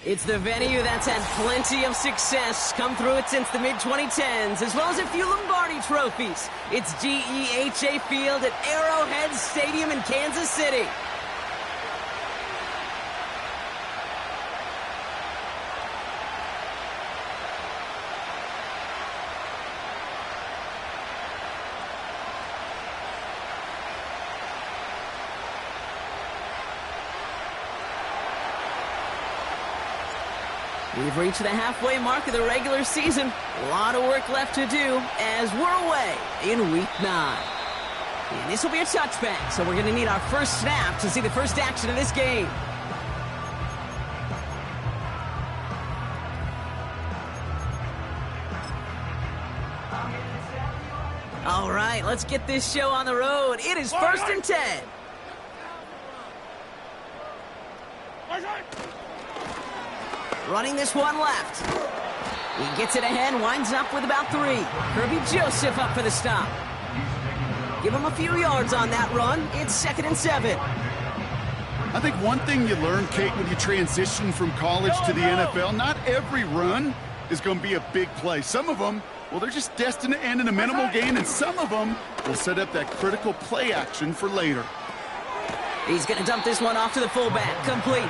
It's the venue that's had plenty of success come through it since the mid-2010s, as well as a few Lombardi trophies. It's GEHA Field at Arrowhead Stadium in Kansas City. We've reached the halfway mark of the regular season. A lot of work left to do as we're away in Week 9. And this will be a touchback, so we're going to need our first snap to see the first action of this game. All right, let's get this show on the road. It is 1st and 10. Running this one left. He gets it ahead, winds up with about 3. Kirby Joseph up for the stop. Give him a few yards on that run. It's 2nd and 7. I think one thing you learn, Kate, when you transition from college to the NFL, not every run is going to be a big play. Some of them, well, they're just destined to end in a minimal gain, and some of them will set up that critical play action for later. He's going to dump this one off to the fullback. Complete.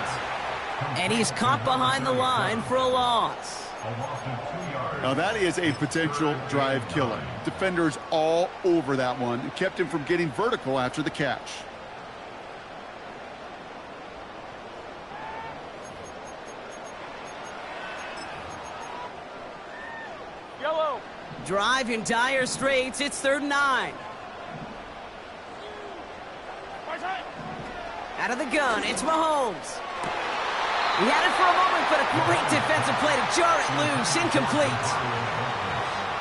And he's caught behind the line for a loss. Now that is a potential drive killer. Defenders all over that one. It kept him from getting vertical after the catch. Yellow. Drive in dire straits. It's 3rd and 9. Out of the gun, it's Mahomes. He had it for a moment, but a great defensive play to jar it loose. Incomplete.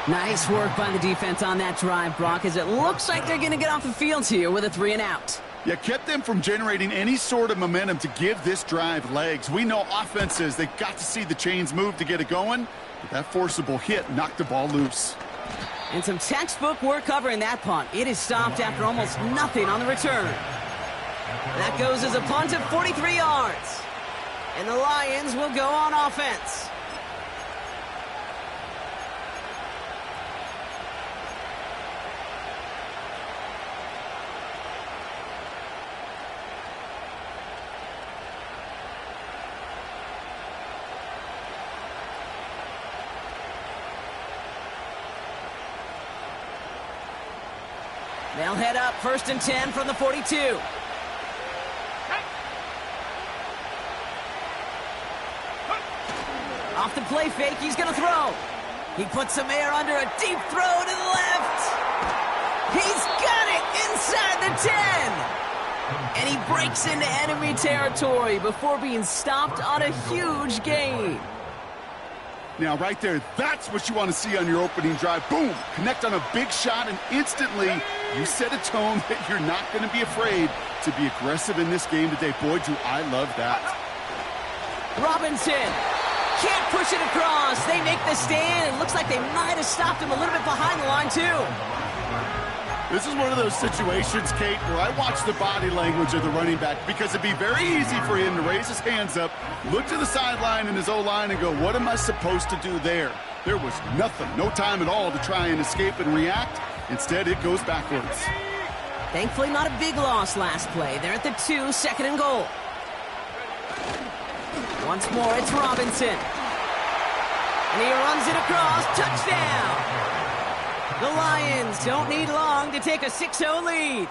Nice work by the defense on that drive, Brock, as it looks like they're going to get off the field here with a 3 and out. Yeah, kept them from generating any sort of momentum to give this drive legs. We know offenses, they've got to see the chains move to get it going, but that forcible hit knocked the ball loose. And some textbook work covering that punt. It is stopped after almost nothing on the return. That goes as a punt of 43 yards. And the Lions will go on offense. They'll head up 1st and 10 from the 42. Off the play fake, he's going to throw. He puts some air under a deep throw to the left. He's got it inside the 10. And he breaks into enemy territory before being stopped on a huge gain. Now, right there, that's what you want to see on your opening drive. Boom! Connect on a big shot, and instantly you set a tone that you're not going to be afraid to be aggressive in this game today. Boy, do I love that. Robinson can't push it across. They make the stand. It looks like they might have stopped him a little bit behind the line, too. This is one of those situations, Kate, where I watch the body language of the running back because it'd be very easy for him to raise his hands up, look to the sideline in his O-line and go, what am I supposed to do there? There was nothing, no time at all to try and escape and react. Instead, it goes backwards. Thankfully, not a big loss last play. They're at the 2, 2nd and goal. Once more, it's Robinson. And he runs it across. Touchdown! The Lions don't need long to take a 6-0 lead.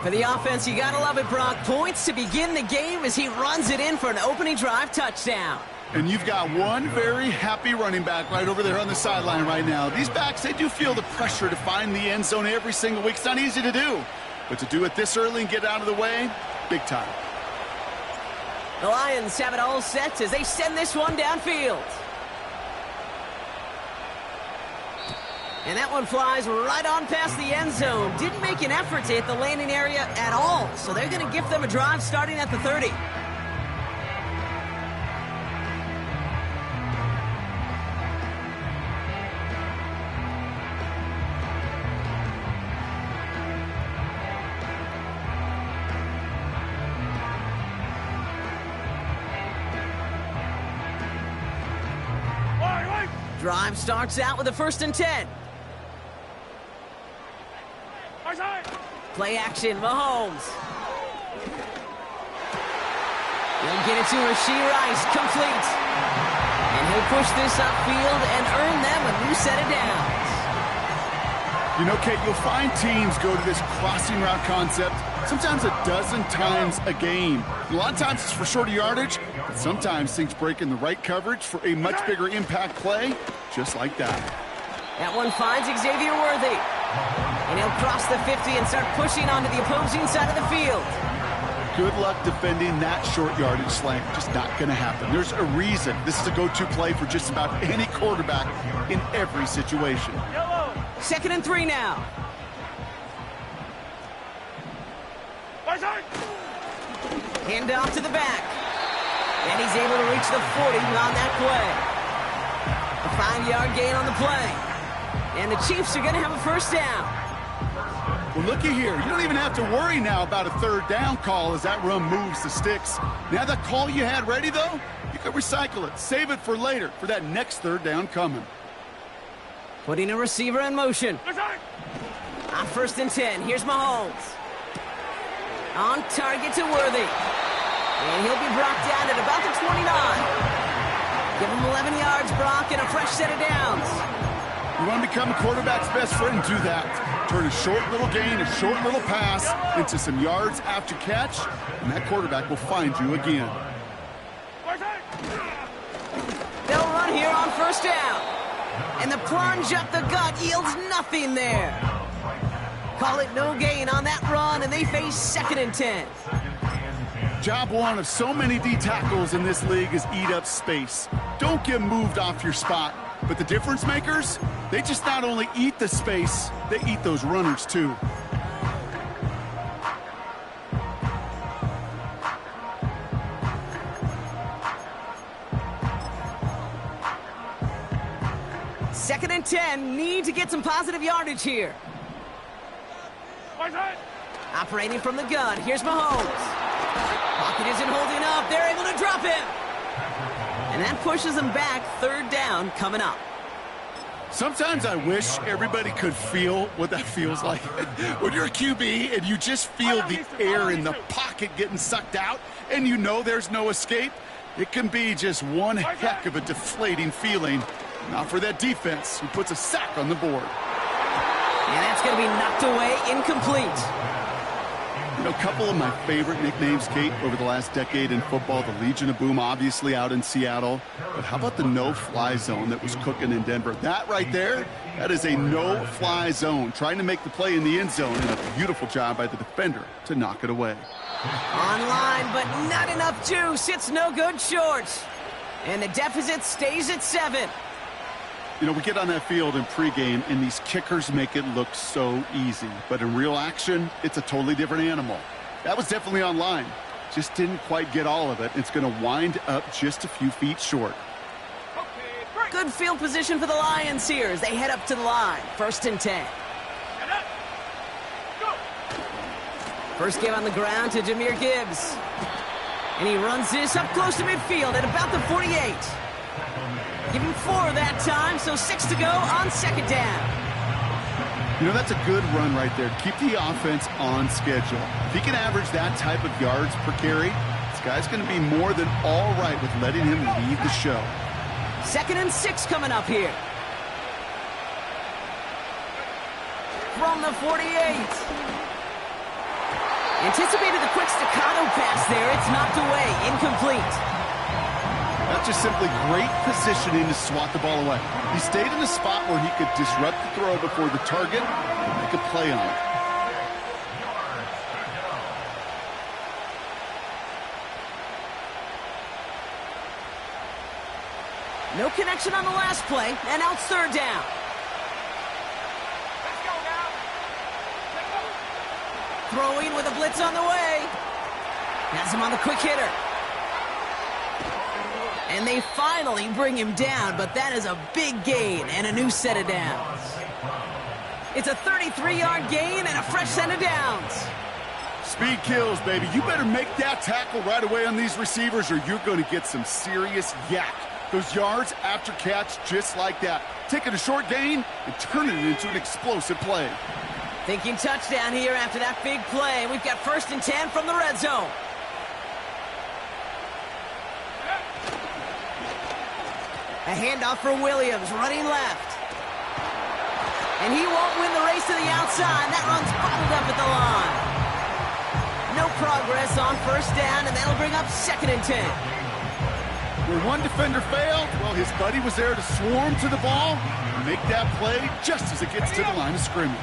For the offense, you gotta love it, Brock. Points to begin the game as he runs it in for an opening drive touchdown. And you've got one very happy running back right over there on the sideline right now. These backs, they do feel the pressure to find the end zone every single week. It's not easy to do. But to do it this early and get out of the way, big time. The Lions have it all set as they send this one downfield. And that one flies right on past the end zone. Didn't make an effort to hit the landing area at all. So they're going to give them a drive starting at the 30. Drive starts out with a 1st and 10. Play action, Mahomes. He'll get it to Rashee Rice, complete. And he'll push this upfield and earn them a new set of downs. You know, Kate, you'll find teams go to this crossing route concept sometimes a dozen times a game. A lot of times it's for shorter yardage, but sometimes things break in the right coverage for a much bigger impact play, just like that. That one finds Xavier Worthy. And he'll cross the 50 and start pushing onto the opposing side of the field. Good luck defending that short yardage slant. Just not going to happen. There's a reason this is a go-to play for just about any quarterback in every situation. 2nd and 3 now. Hand off to the back. And he's able to reach the 40 on that play. A 5-yard gain on the play. And the Chiefs are going to have a 1st down. Well, looky here. You don't even have to worry now about a 3rd down call as that run moves the sticks. Now that call you had ready, though, you could recycle it. Save it for later for that next 3rd down coming. Putting a receiver in motion. On 1st and 10, here's Mahomes. On target to Worthy. And he'll be brought down at about the 29. Give him 11 yards, Brock, and a fresh set of downs. You want to become a quarterback's best friend? Do that. Turn a short little gain, a short little pass into some yards after catch, and that quarterback will find you again. They'll run here on 1st down. And the plunge up the gut yields nothing there. Call it no gain on that run, and they face 2nd and 10. Job one of so many D tackles in this league is eat up space. Don't get moved off your spot. But the difference makers, they just not only eat the space, they eat those runners too. Second and 10, need to get some positive yardage here. Operating from the gun, here's Mahomes. Pocket isn't holding up, they're able to drop him. And that pushes them back, 3rd down coming up. Sometimes I wish everybody could feel what that feels like. When you're a QB and you just feel the air in the pocket getting sucked out and you know there's no escape, it can be just one heck of a deflating feeling. Not for that defense who puts a sack on the board. And that's going to be knocked away, incomplete. You know, a couple of my favorite nicknames, Kate, over the last decade in football, the Legion of Boom, obviously out in Seattle. But how about the no-fly zone that was cooking in Denver? That right there, that is a no-fly zone, trying to make the play in the end zone, and a beautiful job by the defender to knock it away. Online, but not enough juice. It's no good short. And the deficit stays at 7. You know, we get on that field in pregame, and these kickers make it look so easy. But in real action, it's a totally different animal. That was definitely online. Just didn't quite get all of it. It's going to wind up just a few feet short. Good field position for the Lions here as they head up to the line. 1st and 10. First give on the ground to Jahmyr Gibbs. And he runs this up close to midfield at about the 48. Give him 4 that time, so 6 to go on 2nd down. You know, that's a good run right there. Keep the offense on schedule. If he can average that type of yards per carry, this guy's going to be more than all right with letting him lead the show. 2nd and 6 coming up here. From the 48. Anticipated the quick staccato pass there. It's knocked away, incomplete. That's just simply great positioning to swat the ball away. He stayed in a spot where he could disrupt the throw before the target and make a play on it. No connection on the last play, and now it's third down. Throwing with a blitz on the way. Has him on the quick hitter. And they finally bring him down, but that is a big gain and a new set of downs. It's a 33-yard gain and a fresh set of downs. Speed kills, baby. You better make that tackle right away on these receivers or you're going to get some serious yak. Those yards after catch just like that. Taking a short gain and turning it into an explosive play. Thinking touchdown here after that big play. We've got 1st and 10 from the red zone. A handoff for Williams, running left. And he won't win the race to the outside. That run's bottled up at the line. No progress on 1st down, and that'll bring up 2nd and 10. Where one defender failed, well, his buddy was there to swarm to the ball and make that play just as it gets to the line of scrimmage.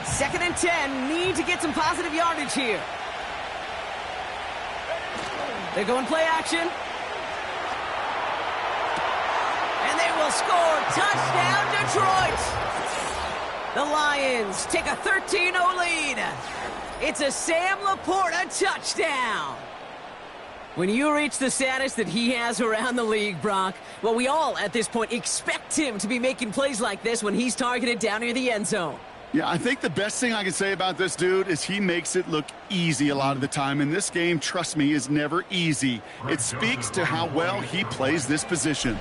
2nd and 10, need to get some positive yardage here. They're going play action. And they will score. Touchdown, Detroit. The Lions take a 13-0 lead. It's a Sam Laporta touchdown. When you reach the status that he has around the league, Brock, well, we all at this point expect him to be making plays like this when he's targeted down near the end zone. Yeah, I think the best thing I can say about this dude is he makes it look easy a lot of the time. And this game, trust me, is never easy. It speaks to how well he plays this position.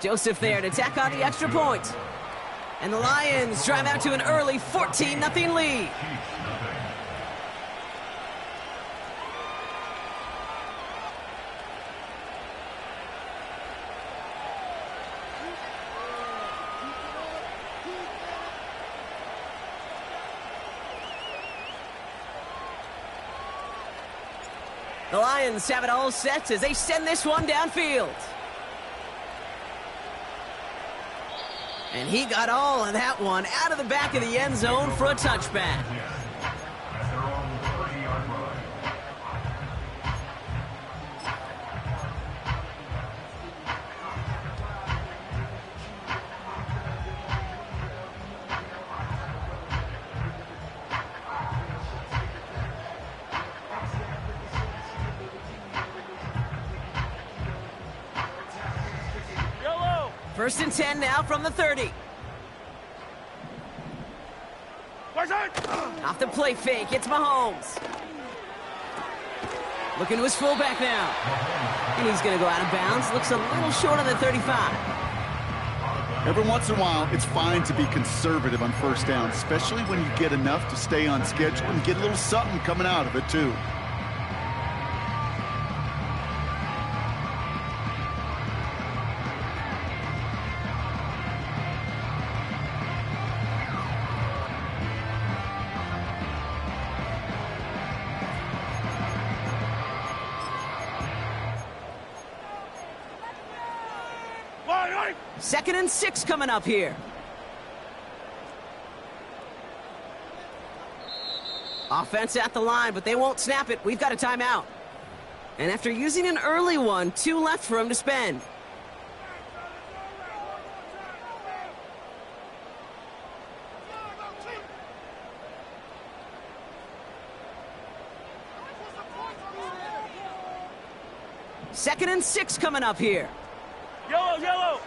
Joseph there to tack on the extra point. And the Lions drive out to an early 14-0 lead. The Lions have it all set as they send this one downfield. And he got all of that one out of the back of the end zone for a touchback. First and 10 now from the 30. Off the play fake, it's Mahomes. Looking to his fullback now. And he's going to go out of bounds. Looks a little short on the 35. Every once in a while, it's fine to be conservative on 1st down, especially when you get enough to stay on schedule and get a little something coming out of it, too. Second and 6 coming up here. Offense at the line, but they won't snap it. We've got a timeout. And after using an early one, 2 left for him to spend. Second and 6 coming up here. Yellow.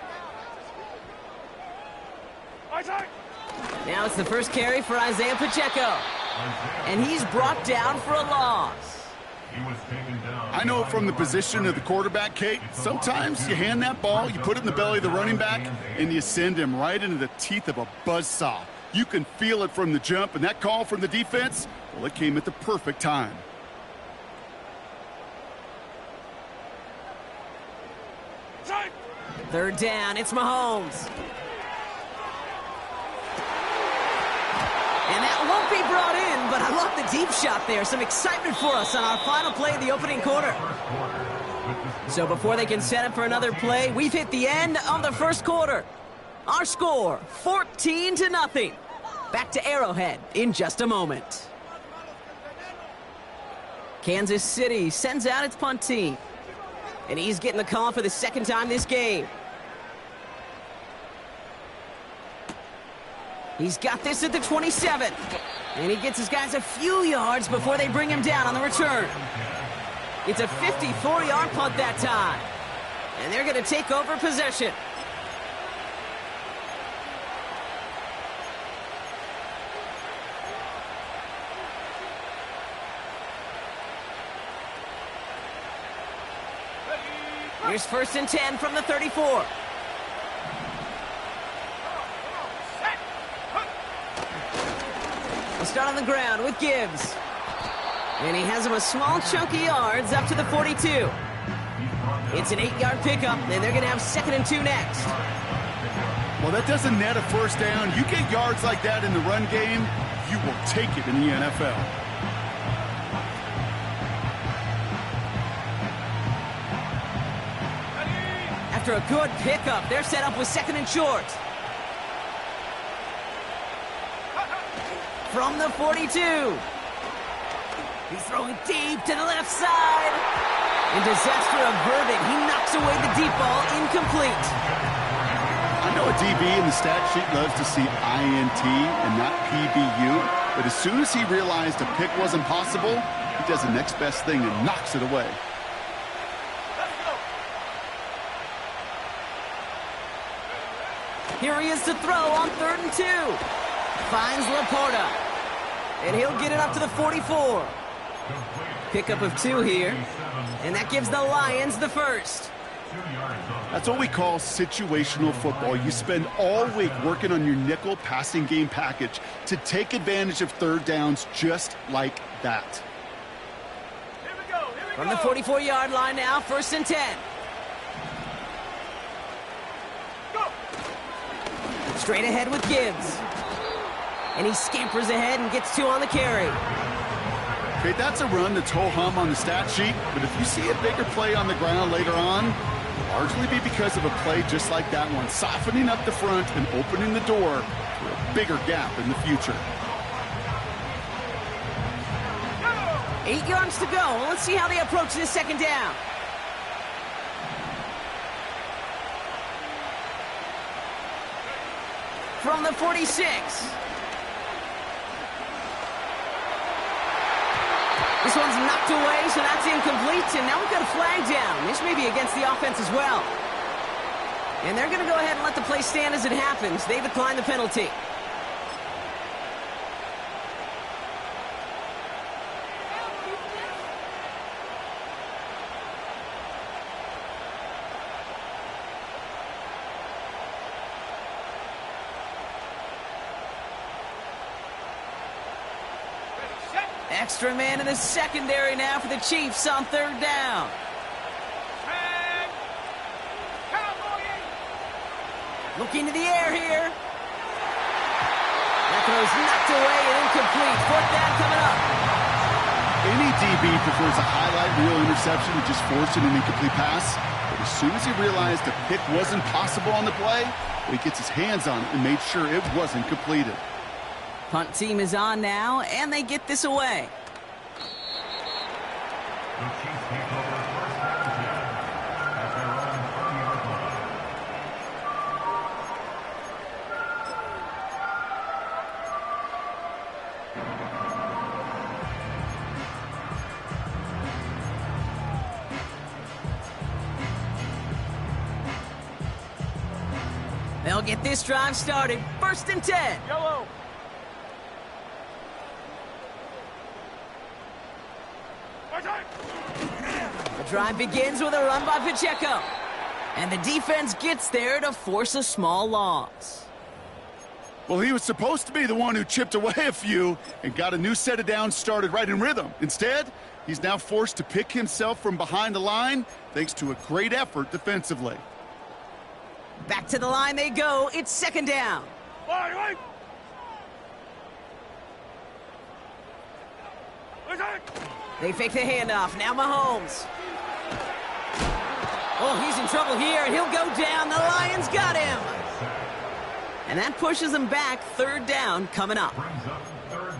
Now it's the first carry for Isaiah Pacheco. And he's brought down for a loss. I know from the position of the quarterback, Kate, sometimes you hand that ball, you put it in the belly of the running back, and you send him right into the teeth of a buzzsaw. You can feel it from the jump, and that call from the defense, well, it came at the perfect time. Third down, it's Mahomes. And that won't be brought in, but a I love the deep shot there. Some excitement for us on our final play of the opening quarter. So before they can set up for another play, we've hit the end of the first quarter. Our score, 14-0. Back to Arrowhead in just a moment. Kansas City sends out its punt team. And he's getting the call for the second time this game. He's got this at the 27. And he gets his guys a few yards before they bring him down on the return. It's a 54-yard punt that time. And they're going to take over possession. Here's 1st and 10 from the 34. We'll start on the ground with Gibbs. And he has him a small chunk of yards up to the 42. It's an 8-yard pickup, and they're going to have 2nd and 2 next. Well, that doesn't net a first down. You get yards like that in the run game, you will take it in the NFL. After a good pickup, they're set up with 2nd and short. From the 42. He's throwing deep to the left side. And disaster averted. He knocks away the deep ball, incomplete. I know a DB in the stat sheet loves to see INT and not PBU, but as soon as he realized a pick wasn't possible, he does the next best thing and knocks it away. Here he is to throw on 3rd and 2. Finds Laporta. And he'll get it up to the 44. Pickup of 2 here. And that gives the Lions the first. That's what we call situational football. You spend all week working on your nickel passing game package to take advantage of 3rd downs just like that. From the 44-yard line now, 1st and 10. Straight ahead with Gibbs. And he scampers ahead and gets 2 on the carry. Okay, that's a run that's ho-hum on the stat sheet, but if you see a bigger play on the ground later on, it'll largely be because of a play just like that one, softening up the front and opening the door for a bigger gap in the future. 8 yards to go. Let's see how they approach this 2nd down. From the 46. This one's knocked away, so that's incomplete. And now we've got a flag down. This may be against the offense as well. And they're going to go ahead and let the play stand as it happens. They decline the penalty. Extra man in the secondary now for the Chiefs on 3rd down. Looking to the air here. That throw's knocked away and incomplete. 4th down coming up. Any DB prefers a highlight reel interception to just forcing an incomplete pass. But as soon as he realized a pick wasn't possible on the play, he gets his hands on it and made sure it wasn't completed. Punt team is on now, and they get this away. They'll get this drive started. 1st and 10. Yellow. The drive begins with a run by Pacheco. And the defense gets there to force a small loss. Well, he was supposed to be the one who chipped away a few and got a new set of downs started right in rhythm. Instead, he's now forced to pick himself from behind the line thanks to a great effort defensively. Back to the line they go. It's 2nd down. They fake the handoff. Now Mahomes. Oh, he's in trouble here, and he'll go down. The Lions got him. And that pushes them back. Third down coming up.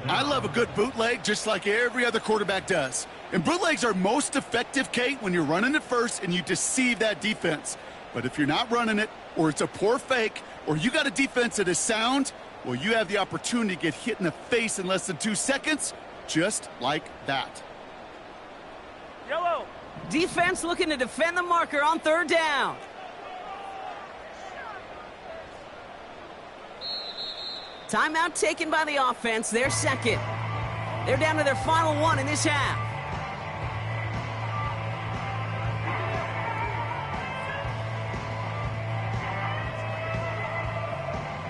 I love a good bootleg just like every other quarterback does. And bootlegs are most effective, Kate, when you're running it first and you deceive that defense. But if you're not running it, or it's a poor fake, or you got a defense that is sound, well, you have the opportunity to get hit in the face in less than 2 seconds, just like that. Yellow. Defense looking to defend the marker on third down. Timeout taken by the offense, their second. They're down to their final one in this half.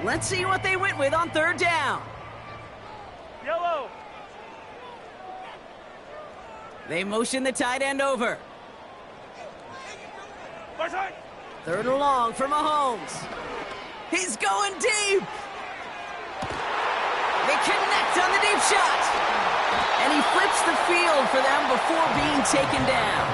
Let's see what they went with on third down. Yellow. They motion the tight end over. Third and long for Mahomes. He's going deep. They connect on the deep shot. And he flips the field for them before being taken down.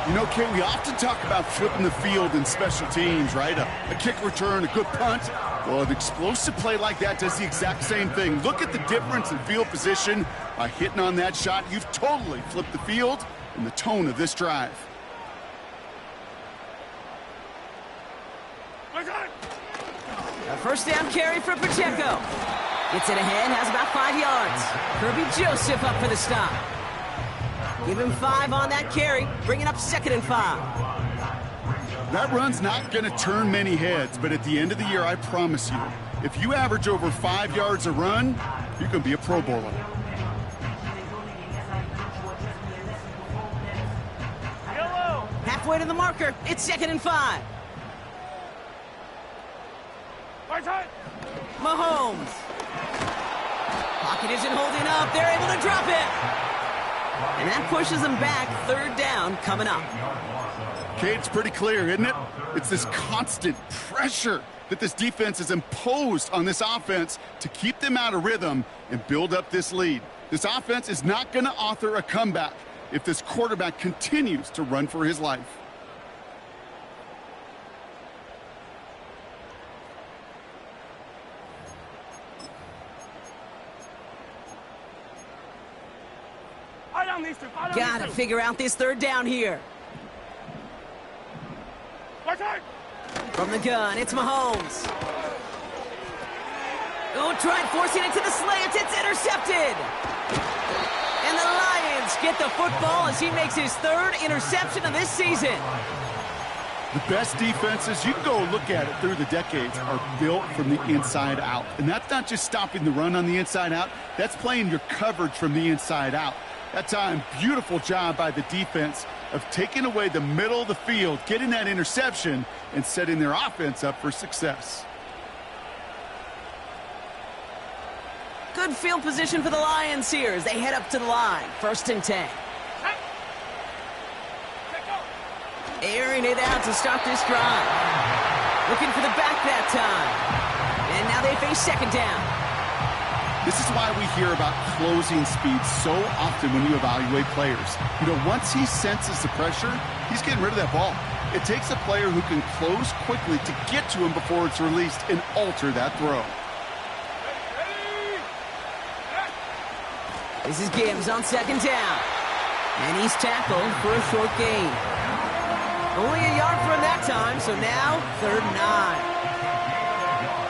You know, Kate, we often talk about flipping the field in special teams, right? A kick return, a good punt. Well, an explosive play like that does the exact same thing. Look at the difference in field position by hitting on that shot. You've totally flipped the field and the tone of this drive. A first down carry for Pacheco. Gets it ahead, has about 5 yards. Kirby Joseph up for the stop. Give him 5 on that carry, bringing up 2nd and 5. That run's not going to turn many heads, but at the end of the year, I promise you, if you average over 5 yards a run, you can be a Pro Bowler. Yellow. Halfway to the marker, it's 2nd and 5. Mahomes. Pocket isn't holding up. They're able to drop it. And that pushes them back. Third down coming up. Kate, it's pretty clear, isn't it? It's this constant pressure that this defense has imposed on this offense to keep them out of rhythm and build up this lead. This offense is not going to author a comeback if this quarterback continues to run for his life. Gotta figure out this third down here. From the gun, it's Mahomes. Oh, trying forcing it to the slants. It's intercepted. And the Lions get the football as he makes his 3rd interception of this season. The best defenses, you can go look at it through the decades, are built from the inside out. And that's not just stopping the run on the inside out. That's playing your coverage from the inside out. That time, beautiful job by the defense of taking away the middle of the field, getting that interception, and setting their offense up for success. Good field position for the Lions here as they head up to the line. 1st and 10. Airing it out to start this drive. Looking for the back that time. And now they face 2nd down. This is why we hear about closing speed so often when you evaluate players. You know, once he senses the pressure, he's getting rid of that ball. It takes a player who can close quickly to get to him before it's released and alter that throw. This is Gibbs on 2nd down. And he's tackled for a short gain. Only a yard for him that time, so now 3rd and 9.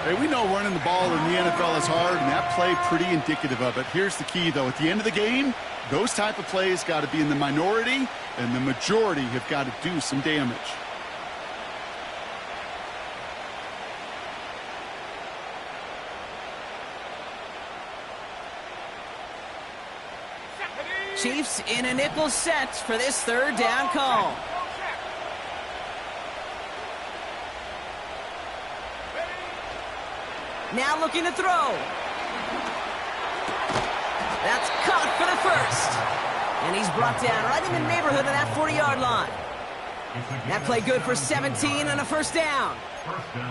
Hey, we know running the ball in the NFL is hard, and that play pretty indicative of it. Here's the key, though. At the end of the game, those type of plays got to be in the minority, and the majority have got to do some damage. Chiefs in a nickel set for this 3rd down call. Now looking to throw. That's caught for the 1st. And he's brought down right in the neighborhood of that 40-yard line. That play good for 17 and a 1st down.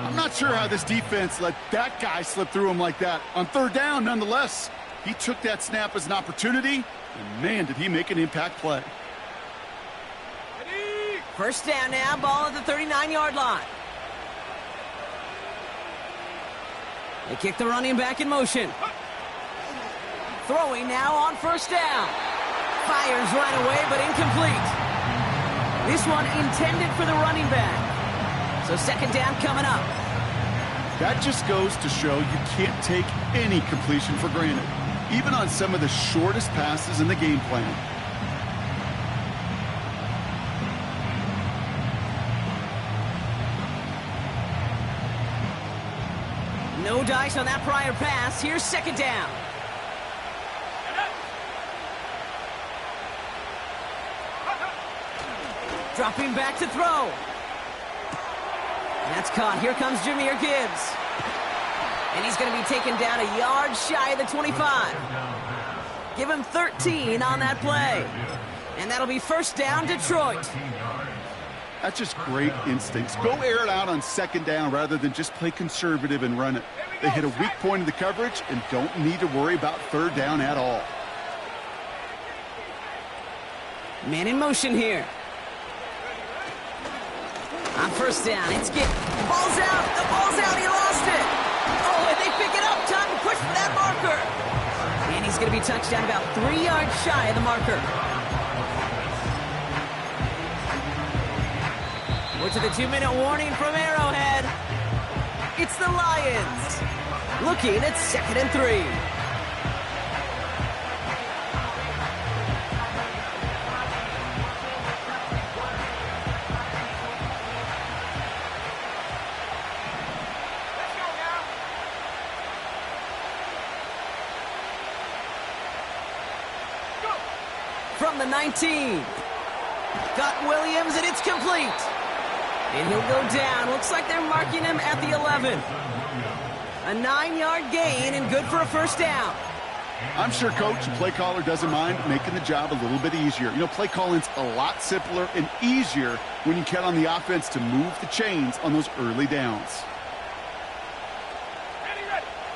I'm not sure how this defense let that guy slip through him like that. On 3rd down, nonetheless. He took that snap as an opportunity, and man, did he make an impact play. First down now, ball at the 39-yard line. They kick the running back in motion. Throwing now on first down. Fires right away, but incomplete. This one intended for the running back. So second down coming up. That just goes to show you can't take any completion for granted, even on some of the shortest passes in the game plan. No dice on that prior pass. Here's second down. Dropping back to throw. That's caught. Here comes Jahmyr Gibbs. And he's going to be taken down a yard shy of the 25. Give him 13 on that play. And that'll be first down, Detroit. That's just great instincts. Go air it out on second down rather than just play conservative and run it. They hit a weak point in the coverage and don't need to worry about third down at all. Man in motion here. On first down, it's get. Ball's out. The ball's out. He lost it. Oh, and they pick it up. Time to push for that marker. And he's going to be touched down about 3 yards shy of the marker. We're to the 2-minute warning from Arrowhead. It's the Lions. Looking at 2nd and 3. From the 19. Got Williams, and it's complete. And he'll go down. Looks like they're marking him at the 11. A 9-yard gain and good for a first down. I'm sure coach and play caller doesn't mind making the job a little bit easier. You know, play calling's a lot simpler and easier when you count on the offense to move the chains on those early downs.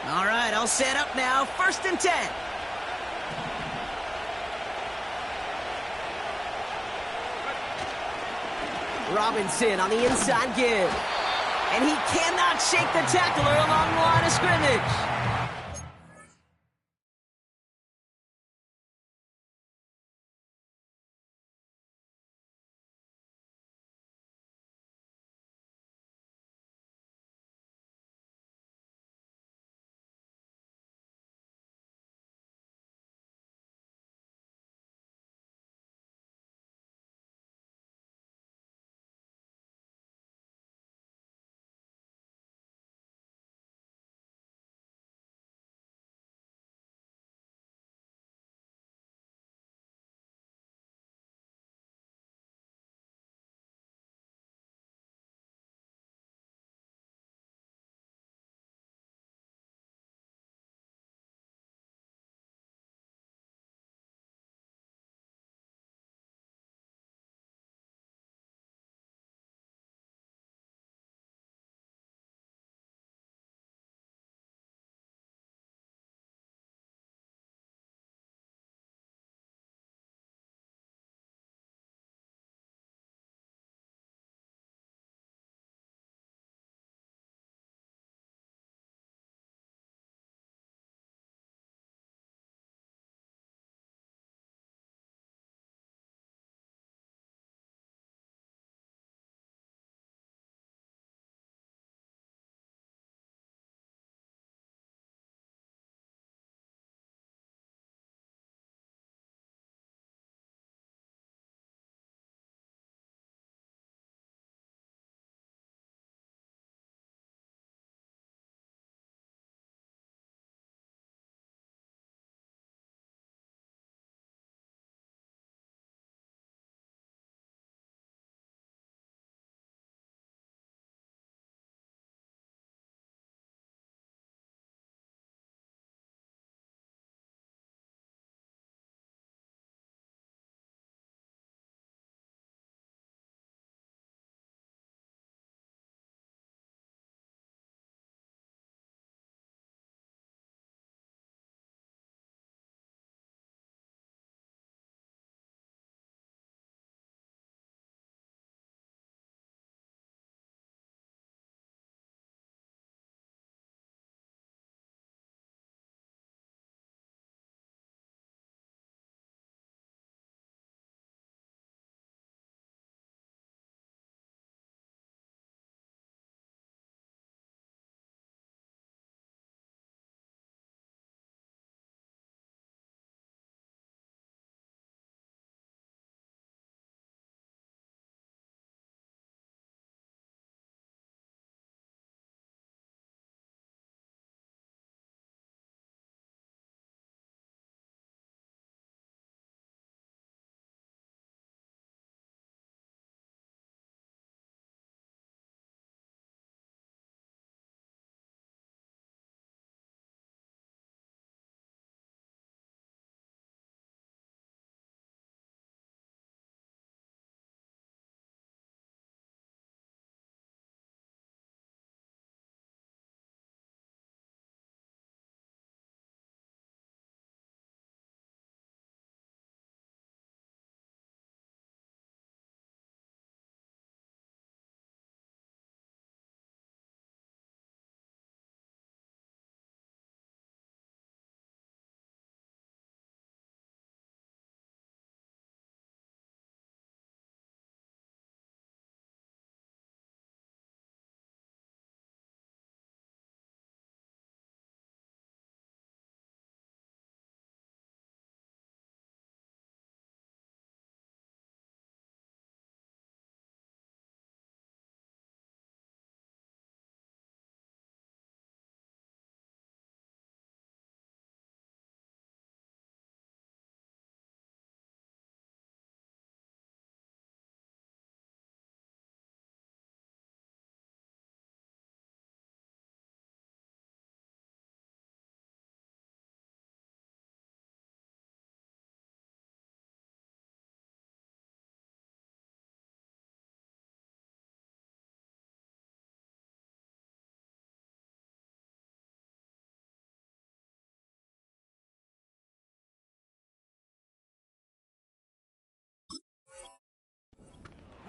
All right, all set up now. 1st and 10. Robinson on the inside give. And he cannot shake the tackler along the line of scrimmage.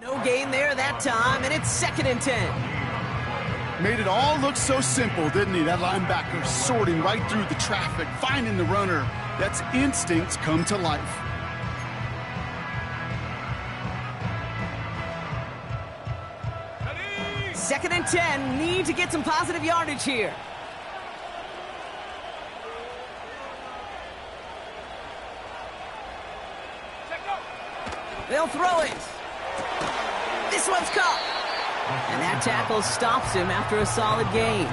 No gain there that time, and it's 2nd and 10. Made it all look so simple, didn't he? That linebacker sorting right through the traffic, finding the runner. That's instincts come to life. Ready? 2nd and 10, need to get some positive yardage here. Check go. They'll throw it. This one's caught. And that tackle stops him after a solid gain.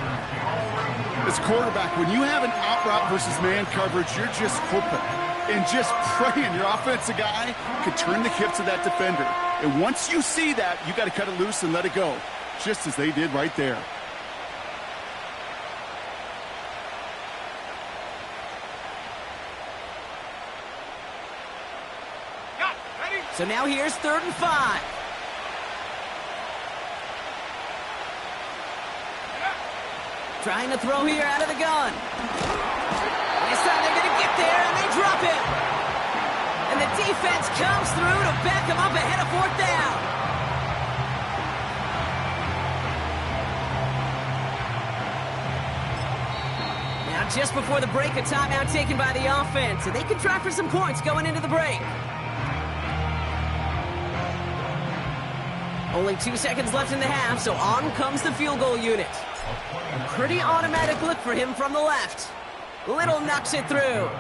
As quarterback, when you have an out route versus man coverage, you're just hoping and just praying your offensive guy could turn the hips of that defender. And once you see that, you got to cut it loose and let it go, just as they did right there. Got. Ready? So now here's 3rd and 5. Trying to throw here out of the gun. This time they're going to get there, and they drop it. And the defense comes through to back them up ahead of 4th down. Now just before the break, a timeout taken by the offense, and they can try for some points going into the break. Only 2 seconds left in the half, so on comes the field goal unit. A pretty automatic look for him from the left. Little knocks it through.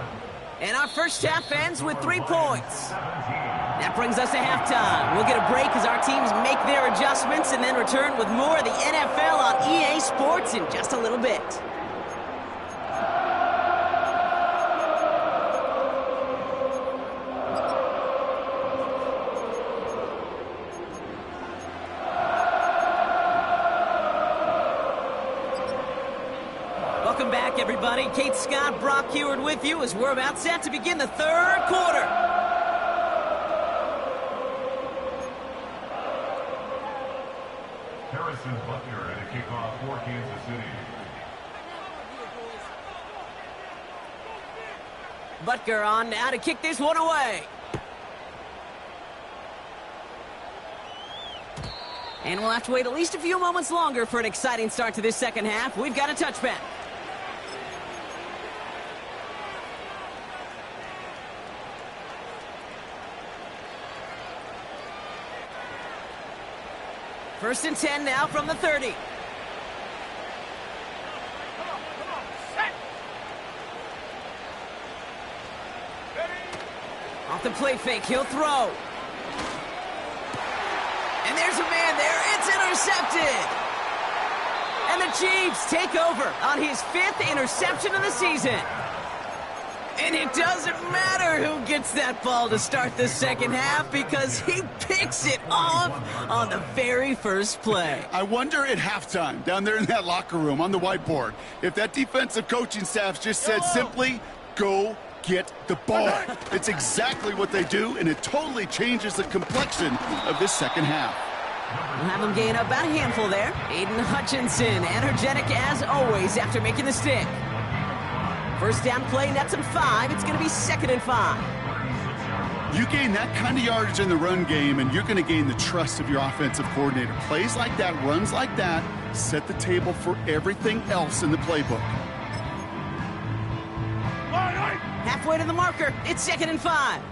And our first half ends with 3 points. That brings us to halftime. We'll get a break as our teams make their adjustments and then return with more of the NFL on EA Sports in just a little bit. Welcome back, everybody. Kate Scott, Brock Heward with you as we're about set to begin the 3rd quarter. Harrison Butler at a kickoff for Kansas City. Butker on now to kick this one away. And we'll have to wait at least a few moments longer for an exciting start to this 2nd half. We've got a touchback. First and 10 now from the 30. Come on. Set. Ready? Off the play fake, he'll throw. And there's a man there. It's intercepted. And the Chiefs take over on his 5th interception of the season. And it doesn't matter who gets that ball to start the 2nd half because he picks it off on the very first play. I wonder at halftime, down there in that locker room on the whiteboard, if that defensive coaching staff just said simply, go get the ball. It's exactly what they do, and it totally changes the complexion of this 2nd half. We'll have them gain about a handful there. Aiden Hutchinson, energetic as always after making the stick. First down play, nets him 5. It's going to be 2nd and 5. You gain that kind of yardage in the run game, and you're going to gain the trust of your offensive coordinator. Plays like that, runs like that, set the table for everything else in the playbook. Halfway to the marker, it's 2nd and 5.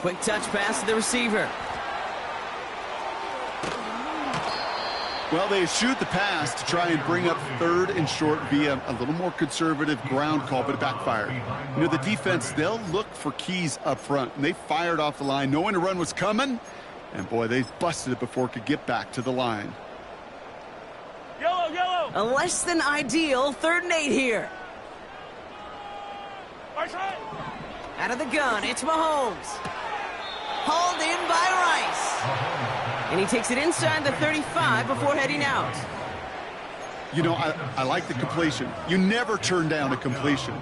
Quick touch pass to the receiver. Well, they shoot the pass to try and bring up 3rd and short via a little more conservative ground call, but it backfired. You know, the defense, they'll look for keys up front, and they fired off the line knowing a run was coming, and boy, they busted it before it could get back to the line. Yellow. A less than ideal 3rd and 8 here. Out of the gun, it's Mahomes. Hauled in by Rice. And he takes it inside the 35 before heading out. You know, I like the completion. You never turn down a completion.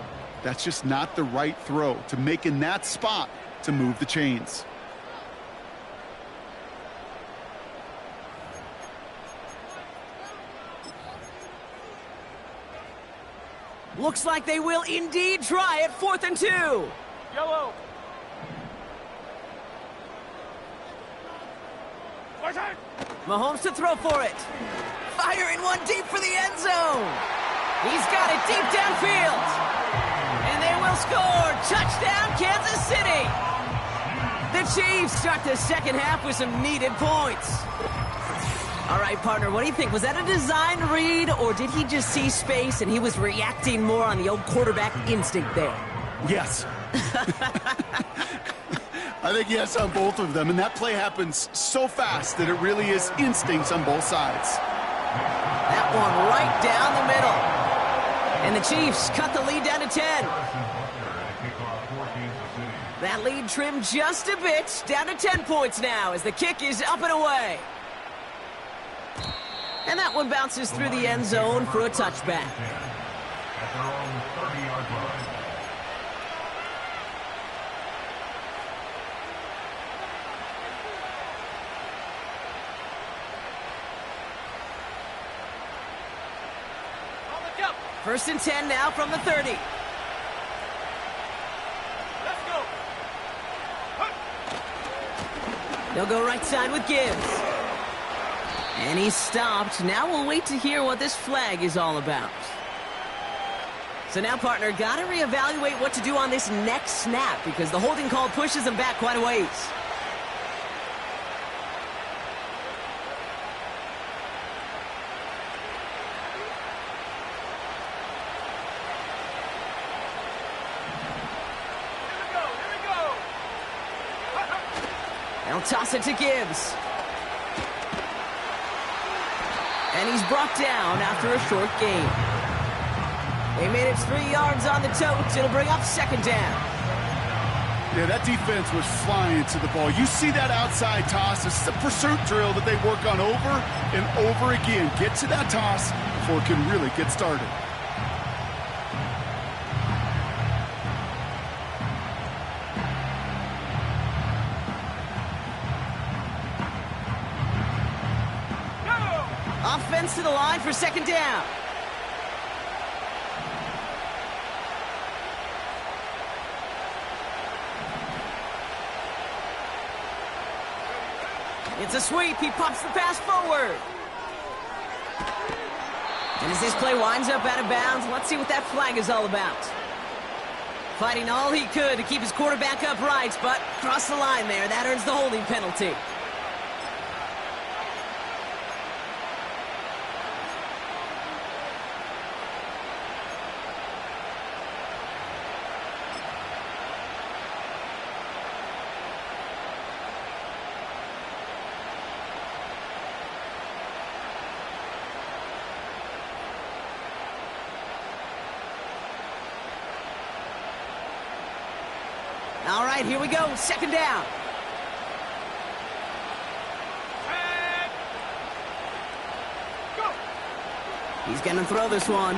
That's just not the right throw to make in that spot to move the chains. Looks like they will indeed try it 4th and 2. Yellow. Poison. Mahomes to throw for it. Firing one deep for the end zone. He's got it deep downfield. And they will score. Touchdown, Kansas City. The Chiefs start the second half with some needed points. All right, partner, what do you think? Was that a design read, or did he just see space and he was reacting more on the old quarterback instinct there? Yes. I think yes on both of them, and that play happens so fast that it really is instincts on both sides. That one right down the middle. And the Chiefs cut the lead down to 10. That lead trimmed just a bit, down to 10 points now as the kick is up and away. And that one bounces through the end zone for a touchback. At their own 30-yard line. On the jump. First and 10 now from the 30. Let's go. They'll go right side with Gibbs. And he's stopped. Now we'll wait to hear what this flag is all about. So now, partner, got to reevaluate what to do on this next snap because the holding call pushes them back quite a ways. Here we go. They'll toss it to Gibbs. And he's brought down after a short gain. They made it 3 yards on the tote. It'll bring up second down. Yeah, that defense was flying to the ball. You see that outside toss. This is a pursuit drill that they work on over and over again. Get to that toss before it can really get started. Offense to the line for second down. It's a sweep. He pops the pass forward. And as this play winds up out of bounds, let's see what that flag is all about. Fighting all he could to keep his quarterback upright, but crossed the line there. That earns the holding penalty. All right, here we go. Second down. And go. He's going to throw this one.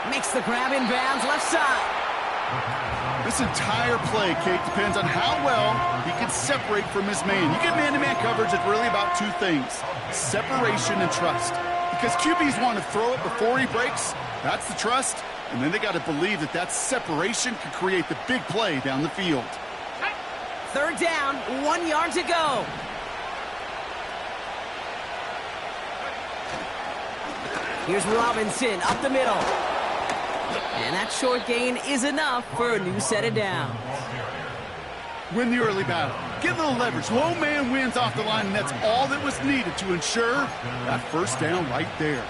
Makes the grab in bounds, left side. This entire play, Kate, depends on how well he can separate from his man. You get man-to-man coverage, it's really about two things, separation and trust. Because QBs want to throw it before he breaks. That's the trust. And then they got to believe that that separation could create the big play down the field. Third down, 1 yard to go. Here's Robinson up the middle. And that short gain is enough for a new set of downs. Win the early battle. Get a little leverage. Low man wins off the line, and that's all that was needed to ensure that first down right there.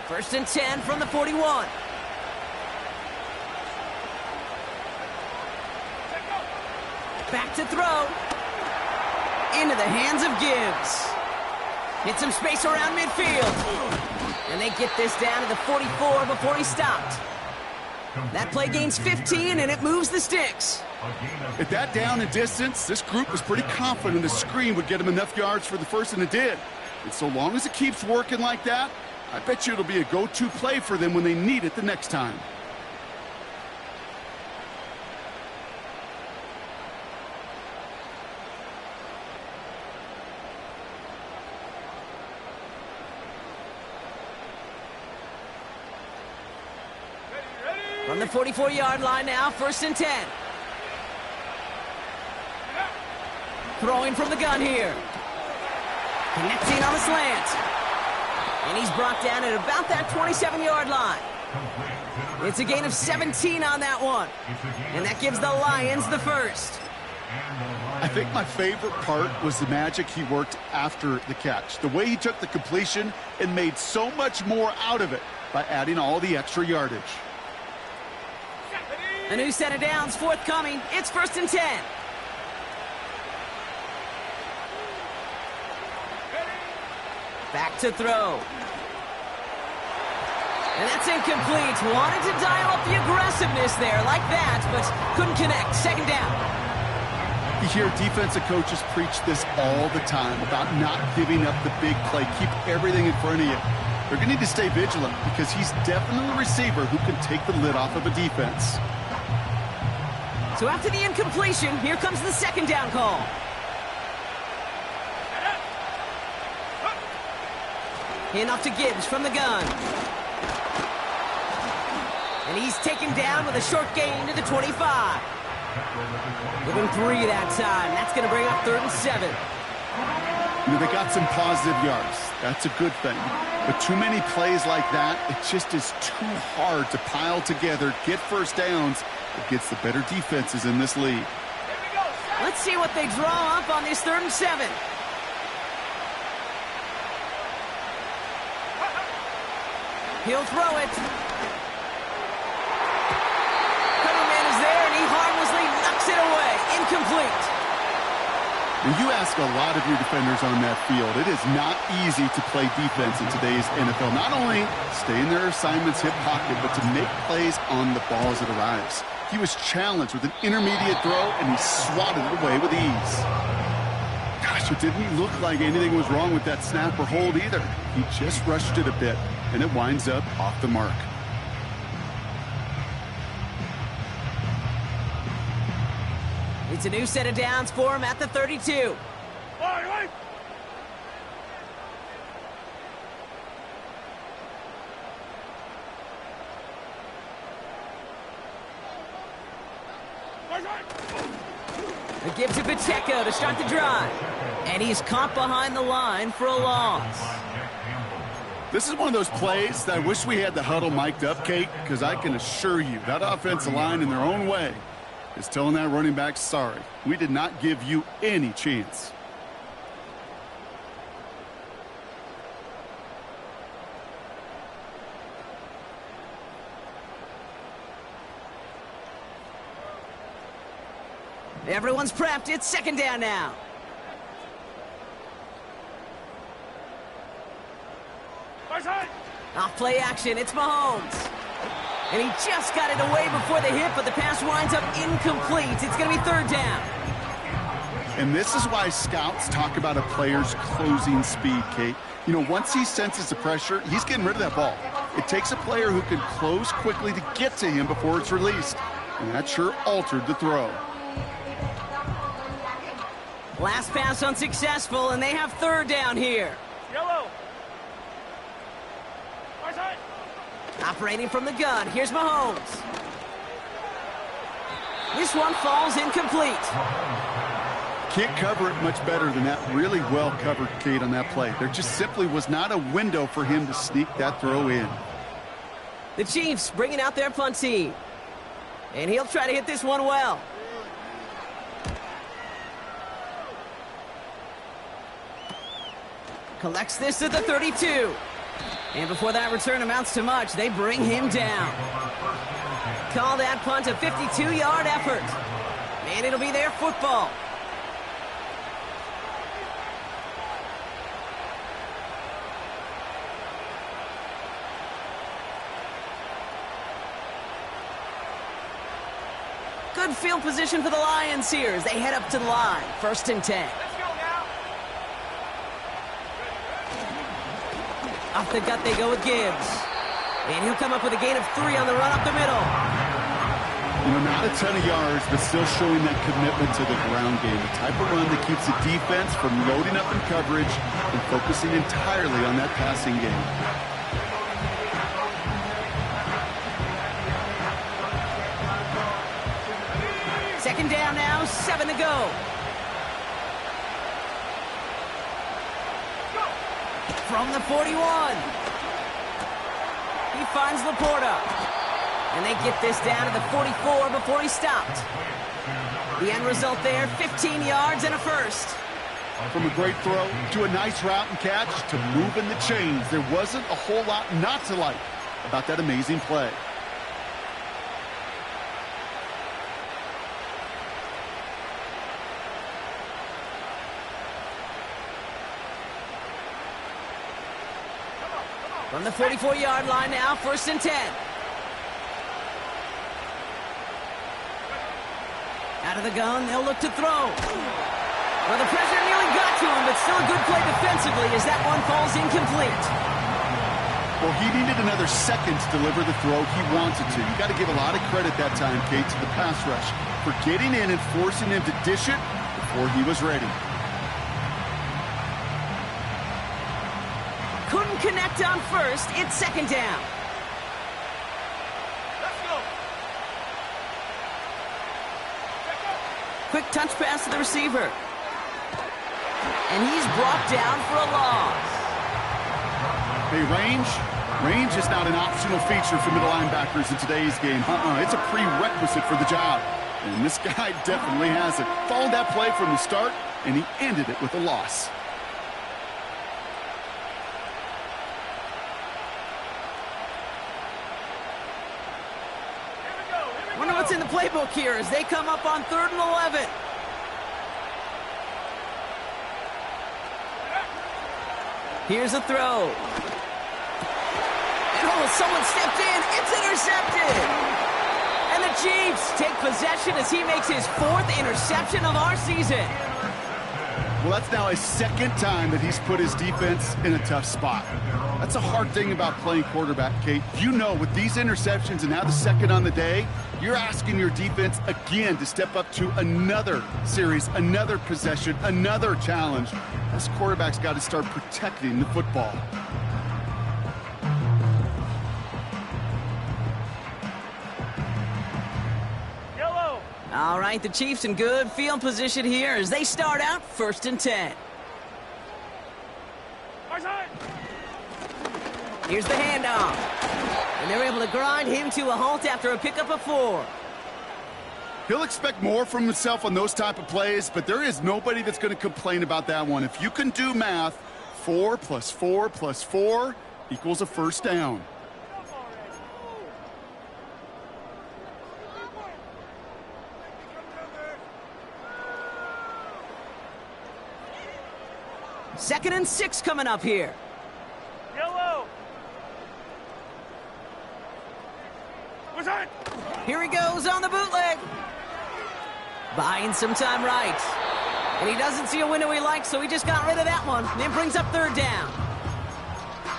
First and 10 from the 41. Back to throw. Into the hands of Gibbs. Hit some space around midfield. And they get this down to the 44 before he stopped. That play gains 15, and it moves the sticks. At that down and distance, this group was pretty confident the screen would get him enough yards for the first, and it did. And so long as it keeps working like that, I bet you it'll be a go-to play for them when they need it the next time. From the 44-yard line now, 1st and 10. Throwing from the gun here. Connecting on the slant. And he's brought down at about that 27-yard line. It's a gain of 17 on that one. And that gives the Lions the first. I think my favorite part was the magic he worked after the catch. The way he took the completion and made so much more out of it by adding all the extra yardage. A new set of downs forthcoming. It's 1st and 10. Back to throw. And that's incomplete. Wanted to dial up the aggressiveness there like that, but couldn't connect. 2nd down. You hear defensive coaches preach this all the time about not giving up the big play. Keep everything in front of you. They're going to need to stay vigilant because he's definitely a receiver who can take the lid off of a defense. So after the incompletion, here comes the 2nd down call. Handoff to Gibbs from the gun. And he's taken down with a short gain to the 25. Within 3 that time. That's going to bring up 3rd and 7. You know, they got some positive yards. That's a good thing. But too many plays like that, it just is too hard to pile together, get first downs against the better defenses in this league. Let's see what they draw up on this 3rd and 7. He'll throw it. Coverman is there, and he harmlessly knocks it away. Incomplete. When you ask a lot of your defenders on that field, it is not easy to play defense in today's NFL. Not only stay in their assignment's hip pocket, but to make plays on the ball as it arrives. He was challenged with an intermediate throw, and he swatted it away with ease. Gosh, it didn't look like anything was wrong with that snap or hold either. He just rushed it a bit, and it winds up off the mark. It's a new set of downs for him at the 32. Gives it Pacheco to start the drive. And he's caught behind the line for a loss. This is one of those plays that I wish we had the huddle mic'd up, Kate, because I can assure you that offensive line in their own way is telling that running back, sorry, we did not give you any chance. Everyone's prepped. It's 2nd down now. Off play action. It's Mahomes. And he just got it away before the hit, but the pass winds up incomplete. It's going to be 3rd down. And this is why scouts talk about a player's closing speed, Kate. You know, once he senses the pressure, he's getting rid of that ball. It takes a player who can close quickly to get to him before it's released. And that sure altered the throw. Last pass unsuccessful, and they have 3rd down here. Yellow. Operating from the gun, here's Mahomes. This one falls incomplete. Can't cover it much better than that. Really well covered, Kate, on that play. There just simply was not a window for him to sneak that throw in. The Chiefs bringing out their punt team. And he'll try to hit this one well. Collects this at the 32. And before that return amounts to much, they bring him down. Call that punt a 52-yard effort. And it'll be their football. Good field position for the Lions here as they head up to the line. 1st and 10. Off the gut they go with Gibbs. And he'll come up with a gain of 3 on the run up the middle. You know, not a ton of yards, but still showing that commitment to the ground game. The type of run that keeps the defense from loading up in coverage and focusing entirely on that passing game. Second down now, 7 to go. From the 41. He finds Laporta. And they get this down to the 44 before he stopped. The end result there, 15 yards and a first. From a great throw to a nice route and catch to moving the chains. There wasn't a whole lot not to like about that amazing play. From the 44-yard line now, 1st and 10. Out of the gun, they'll look to throw. Well, the pressure nearly got to him, but still a good play defensively as that one falls incomplete. Well, he needed another second to deliver the throw he wanted to. You got to give a lot of credit that time, Kate, to the pass rush for getting in and forcing him to dish it before he was ready. Couldn't connect on first. It's 2nd down. Let's go. Quick touch pass to the receiver. And he's brought down for a loss. Hey, range is not an optional feature for middle linebackers in today's game. It's a prerequisite for the job. And this guy definitely has it. Followed that play from the start, and he ended it with a loss. Wonder what's in the playbook here as they come up on 3rd and 11. Here's a throw. And someone stepped in. It's intercepted. And the Chiefs take possession as he makes his 4th interception of our season. Well, that's now his 2nd time that he's put his defense in a tough spot. That's a hard thing about playing quarterback, Kate. You know, with these interceptions and now the 2nd on the day, you're asking your defense again to step up to another series, another possession, another challenge. This quarterback's got to start protecting the football. Yellow. All right, the Chiefs in good field position here as they start out 1st and 10. Our side. Here's the handoff. And they're able to grind him to a halt after a pickup of 4. He'll expect more from himself on those type of plays, but there is nobody that's going to complain about that one. If you can do math, 4 plus 4 plus 4 equals a 1st down. Second and 6 coming up here. Yellow. What's that? Here he goes on the bootleg. Buying some time right. And he doesn't see a window he likes, so he just got rid of that one. And it brings up 3rd down.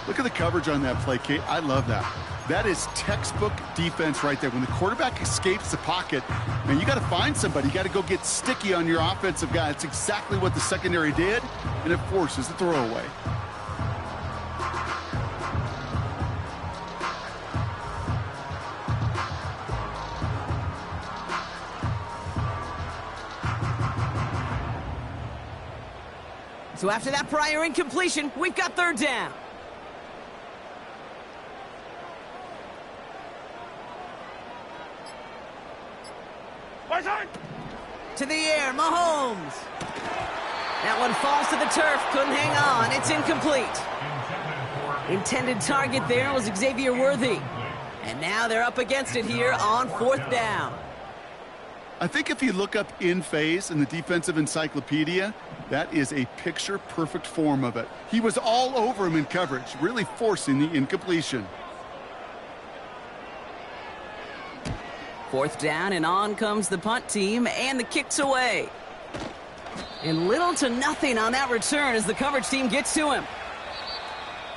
Look at the coverage on that play, Kate. I love that. That is textbook defense right there. When the quarterback escapes the pocket, man, you got to find somebody. You got to go get sticky on your offensive guy. It's exactly what the secondary did, and it forces the throwaway. So after that prior incompletion, we've got 3rd down. Our side. To the air, Mahomes. That one falls to the turf, couldn't hang on. It's incomplete. Intended target there was Xavier Worthy. And now they're up against it here on 4th down. I think if you look up in phase in the defensive encyclopedia, that is a picture-perfect form of it. He was all over him in coverage, really forcing the incompletion. 4th down, and on comes the punt team, and the kick's away. And little to nothing on that return as the coverage team gets to him.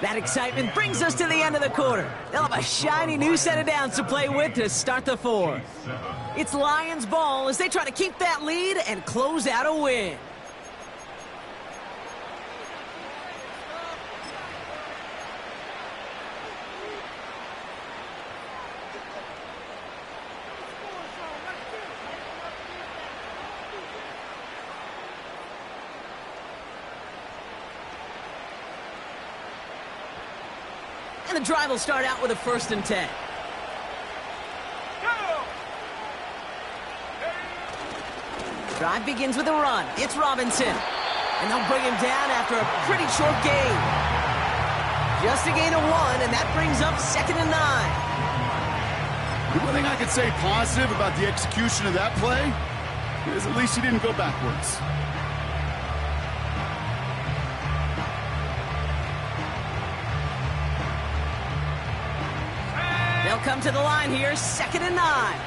That excitement brings us to the end of the quarter. They'll have a shiny new set of downs to play with to start the 4th. It's Lions ball as they try to keep that lead and close out a win. And the drive will start out with a 1st and 10. Drive begins with a run. It's Robinson. And they'll bring him down after a pretty short gain. Just a gain of 1, and that brings up 2nd and 9. The one thing I could say positive about the execution of that play is at least he didn't go backwards. They'll come to the line here, 2nd and 9.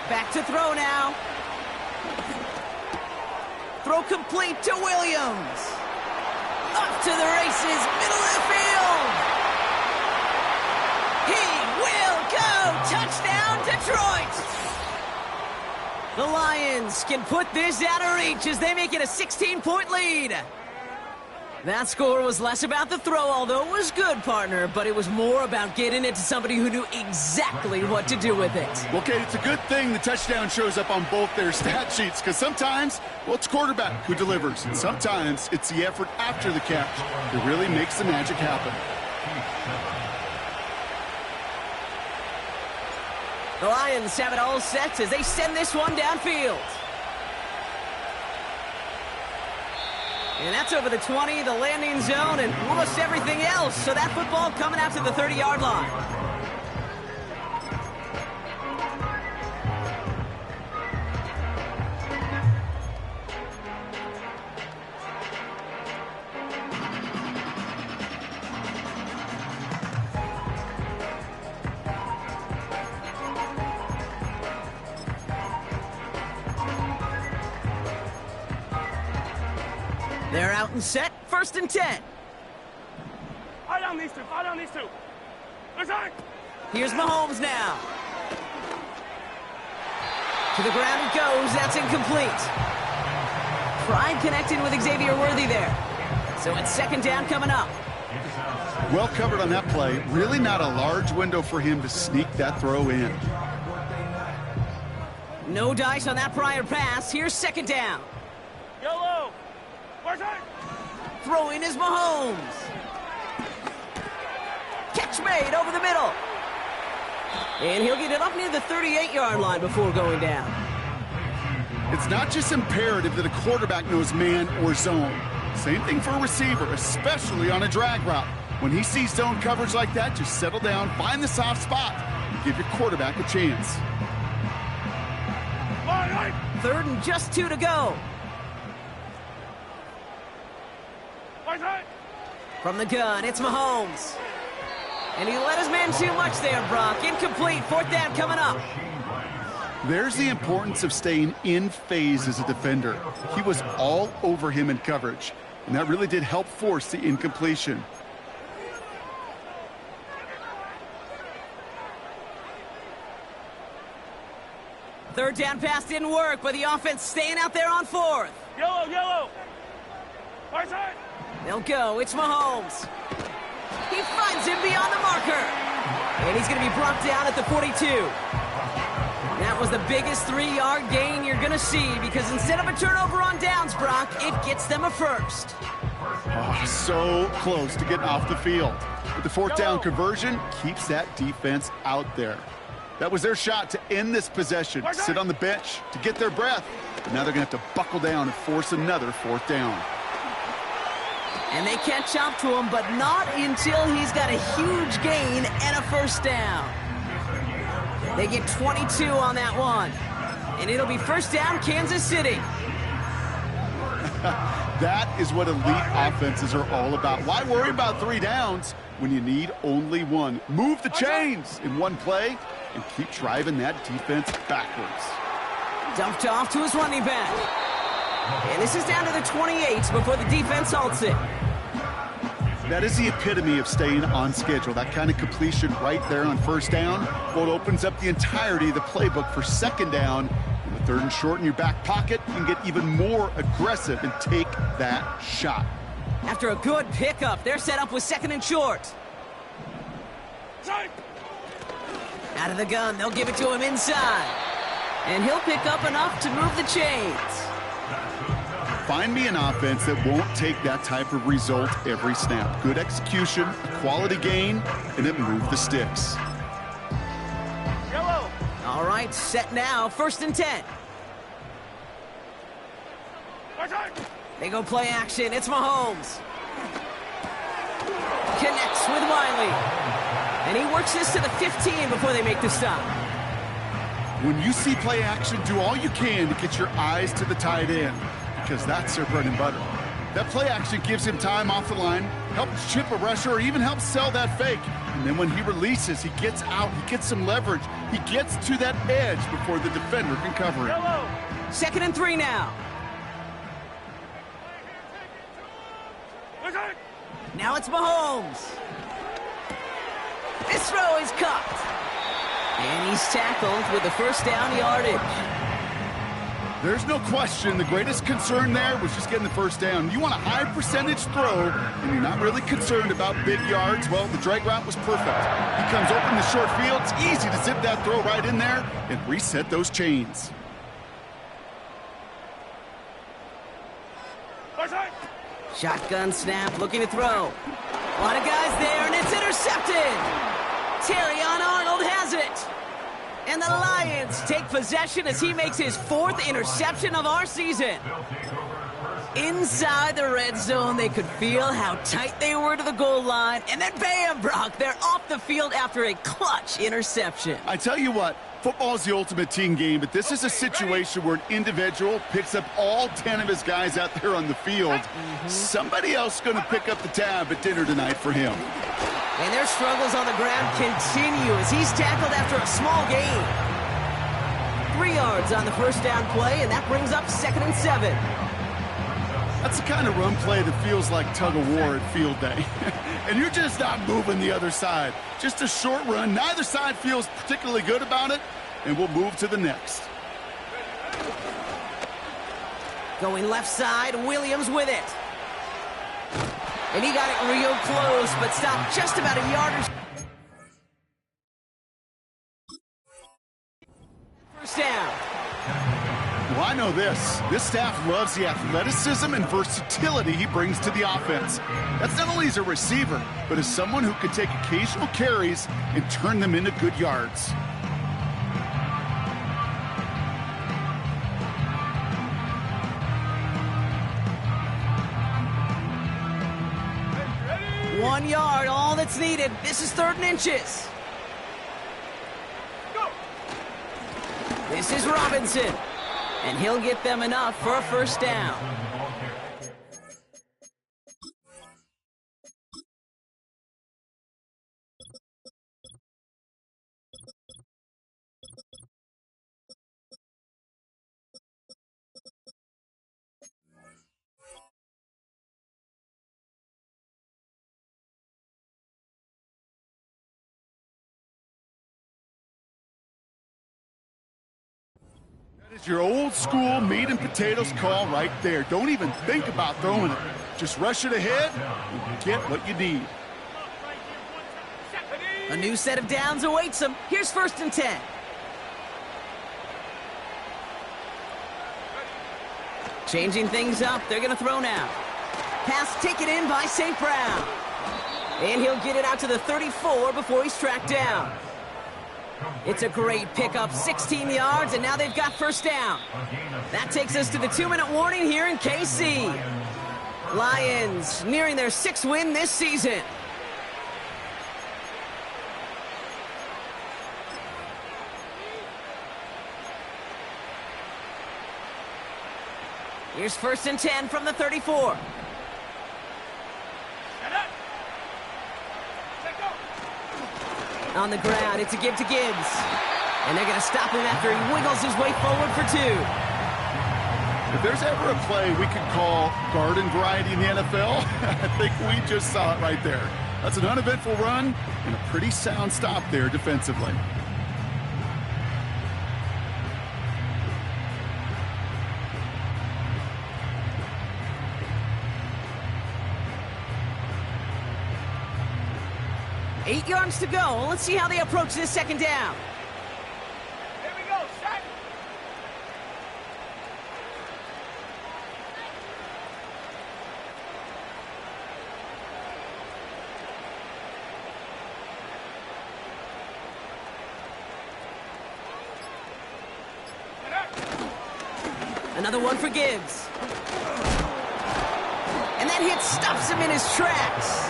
Back to throw now. Throw complete to Williams. Off to the races, middle of the field. He will go. Touchdown, Detroit. The Lions can put this out of reach as they make it a 16-point lead. That score was less about the throw, although it was good, partner, but it was more about getting it to somebody who knew exactly what to do with it. Well, Kate, it's a good thing the touchdown shows up on both their stat sheets, because sometimes, well, it's quarterback who delivers, and sometimes it's the effort after the catch that really makes the magic happen. The Lions have it all set as they send this one downfield. And that's over the 20, the landing zone, and almost everything else. So that football coming out to the 30-yard line. They're out and set, 1st and 10. Fire down these two, fire down these two. Listen! Here's Mahomes now. To the ground it goes, that's incomplete. Pride connecting with Xavier Worthy there. So it's 2nd down coming up. Well covered on that play. Really not a large window for him to sneak that throw in. No dice on that prior pass. Here's 2nd down. Yellow! Throwing is Mahomes. Catch made over the middle. And he'll get it up near the 38-yard line before going down. It's not just imperative that a quarterback knows man or zone. Same thing for a receiver, especially on a drag route. When he sees zone coverage like that, just settle down, find the soft spot, and give your quarterback a chance. 3rd and just 2 to go. From the gun, it's Mahomes. And he let his man too much there, Brock. Incomplete, 4th down coming up. There's the importance of staying in phase as a defender. He was all over him in coverage, and that really did help force the incompletion. Third down pass didn't work, but the offense staying out there on 4th. Yellow! Right side! They'll go. It's Mahomes. He finds him beyond the marker. And he's going to be brought down at the 42. That was the biggest 3-yard gain you're going to see because instead of a turnover on downs, Brock, it gets them a 1st. Oh, so close to getting off the field. But the 4th down conversion keeps that defense out there. That was their shot to end this possession, sit on the bench to get their breath. But now they're going to have to buckle down and force another 4th down. And they catch up to him, but not until he's got a huge gain and a 1st down. They get 22 on that one. And it'll be 1st down, Kansas City. That is what elite offenses are all about. Why worry about 3 downs when you need only 1? Move the chains in one play and keep driving that defense backwards. Dumped off to his running back. And this is down to the 28 before the defense halts it. That is the epitome of staying on schedule. That kind of completion right there on 1st down. Well, it opens up the entirety of the playbook for 2nd down. And the 3rd and short in your back pocket, you can get even more aggressive and take that shot. After a good pickup, they're set up with 2nd and short. Out of the gun, they'll give it to him inside. And he'll pick up enough to move the chains. Find me an offense that won't take that type of result every snap. Good execution, a quality gain, and it moved the sticks. Yellow. All right, set now, 1st and 10. They go play action. It's Mahomes. Connects with Wiley. And he works this to the 15 before they make the stop. When you see play action, do all you can to get your eyes to the tight end, because that's their bread and butter. That play action gives him time off the line, helps chip a rusher, or even helps sell that fake. And then when he releases, he gets out, he gets some leverage. He gets to that edge before the defender can cover him. 2nd and 3 now. Now it's Mahomes. This throw is caught. And he's tackled with the 1st down yardage. There's no question the greatest concern there was just getting the 1st down. You want a high percentage throw, and you're not really concerned about big yards. Well, the drag route was perfect. He comes open the short field. It's easy to zip that throw right in there and reset those chains. Shotgun snap, looking to throw. A lot of guys there, and it's intercepted. Terrion Arnold has it. And the Lions take possession as he makes his 4th interception of our season. Inside the red zone, they could feel how tight they were to the goal line. And then bam, Brock, they're off the field after a clutch interception. I tell you what, football is the ultimate team game, but this is a situation where an individual picks up all 10 of his guys out there on the field. Somebody else is going to pick up the tab at dinner tonight for him. And their struggles on the ground continue as he's tackled after a small gain. 3 yards on the 1st down play, and that brings up 2nd and 7. That's the kind of run play that feels like tug-of-war at field day. And you're just not moving the other side. Just a short run. Neither side feels particularly good about it, and we'll move to the next. Going left side, Williams with it. And he got it real close, but stopped just about a yard or so. 1st down. Well, I know this. This staff loves the athleticism and versatility he brings to the offense. That's not only as a receiver, but as someone who can take occasional carries and turn them into good yards. Ready? 1 yard, all that's needed. This is 3rd and inches. Go. This is Robinson. And he'll get them enough for a 1st down. That is your old school meat and potatoes call right there. Don't even think about throwing it. Just rush it ahead and get what you need. A new set of downs awaits them. Here's 1st and 10. Changing things up. They're going to throw now. Pass taken in by St. Brown. And he'll get it out to the 34 before he's tracked down. It's a great pickup, 16 yards, and now they've got 1st down. That takes us to the 2-minute warning here in KC. Lions nearing their 6th win this season. Here's 1st and 10 from the 34. On the ground, it's a give to Gibbs. And they're going to stop him after he wiggles his way forward for 2. If there's ever a play we could call garden variety in the NFL, I think we just saw it right there. That's an uneventful run and a pretty sound stop there defensively. Eight yards to go. Let's see how they approach this 2nd down. Here we go, set. Another one for Gibbs. And that hit stops him in his tracks.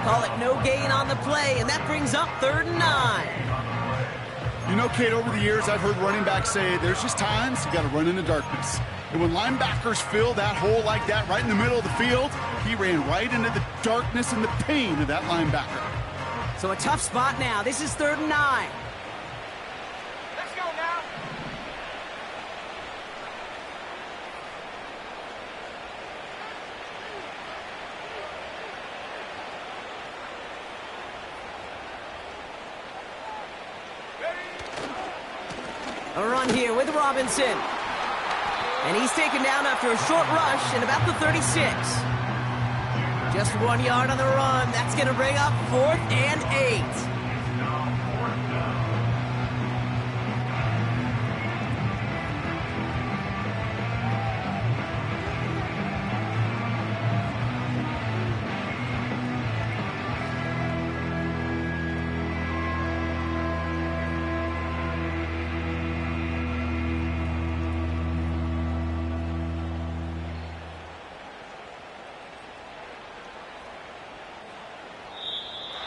Call it no gain on the play, and that brings up 3rd and 9. You know, Kate, over the years, I've heard running backs say there's just times you got to run in the darkness. And when linebackers fill that hole like that right in the middle of the field, he ran right into the darkness and the pain of that linebacker. So a tough spot now. This is 3rd and 9. Let's go now. A run here with Robinson. And he's taken down after a short rush in about the 36. Just 1 yard on the run. That's going to bring up 4th and 8.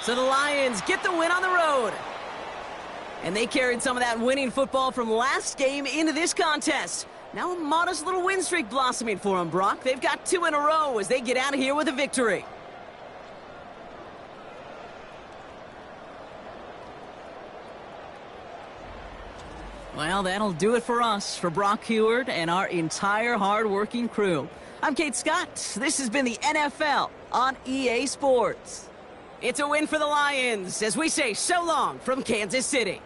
So the Lions get the win on the road. And they carried some of that winning football from last game into this contest. Now a modest little win streak blossoming for them, Brock. They've got 2 in a row as they get out of here with a victory. Well, that'll do it for us, for Brock Heward and our entire hard-working crew. I'm Kate Scott. This has been the NFL on EA Sports. It's a win for the Lions as we say so long from Kansas City.